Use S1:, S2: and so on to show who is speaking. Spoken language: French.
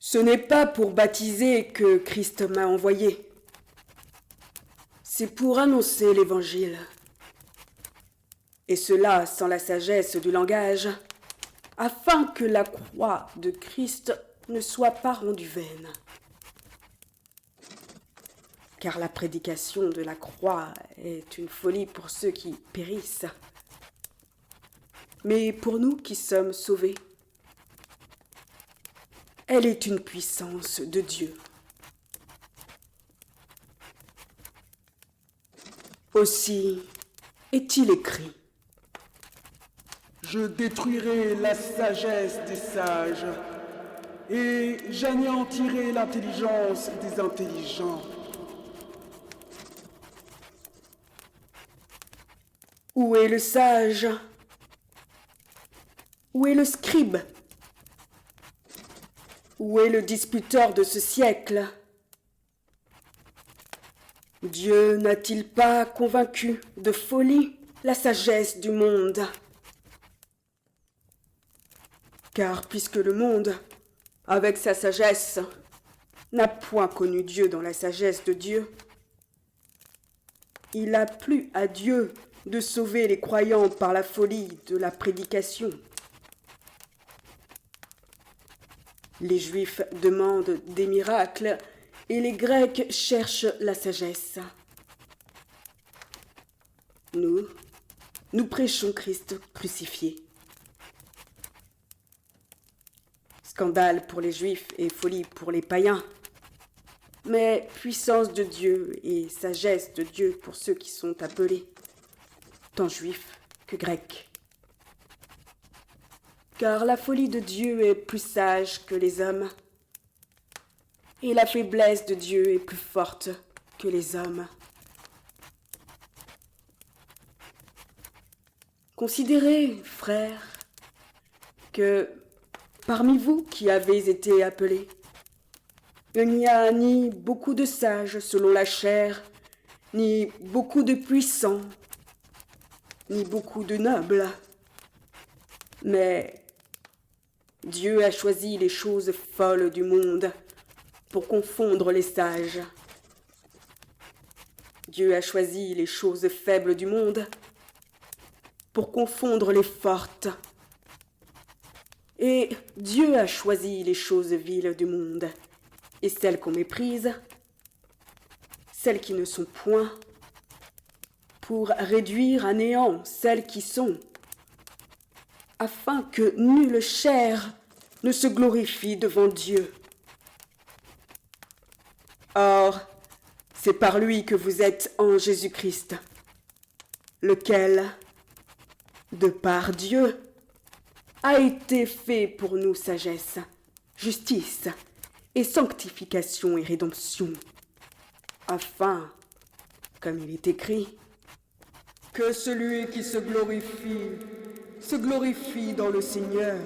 S1: Ce n'est pas pour baptiser que Christ m'a envoyé. C'est pour annoncer l'Évangile. Et cela sans la sagesse du langage, afin que la croix de Christ ne soit pas rendue vaine. Car la prédication de la croix est une folie pour ceux qui périssent. Mais pour nous qui sommes sauvés, elle est une puissance de Dieu. Aussi est-il écrit:
S2: Je détruirai la sagesse des sages et j'anéantirai l'intelligence des intelligents.
S1: Où est le sage? Où est le scribe? Où est le disputeur de ce siècle? Dieu n'a-t-il pas convaincu de folie la sagesse du monde? Car puisque le monde, avec sa sagesse, n'a point connu Dieu dans la sagesse de Dieu, il a plu à Dieu de sauver les croyants par la folie de la prédication. Les Juifs demandent des miracles et les Grecs cherchent la sagesse. Nous prêchons Christ crucifié. Scandale pour les Juifs et folie pour les païens, mais puissance de Dieu et sagesse de Dieu pour ceux qui sont appelés, tant Juifs que Grecs. Car la folie de Dieu est plus sage que les hommes, et la faiblesse de Dieu est plus forte que les hommes. Considérez, frères, que parmi vous qui avez été appelés, il n'y a ni beaucoup de sages selon la chair, ni beaucoup de puissants, ni beaucoup de nobles. Mais Dieu a choisi les choses folles du monde pour confondre les sages. Dieu a choisi les choses faibles du monde pour confondre les fortes. Et Dieu a choisi les choses viles du monde et celles qu'on méprise, celles qui ne sont point, pour réduire à néant celles qui sont, afin que nulle chair ne se glorifie devant Dieu. Or, c'est par lui que vous êtes en Jésus-Christ, lequel, de par Dieu, a été fait pour nous sagesse, justice et sanctification et rédemption, afin, comme il est écrit,
S2: que celui qui se glorifie dans le Seigneur.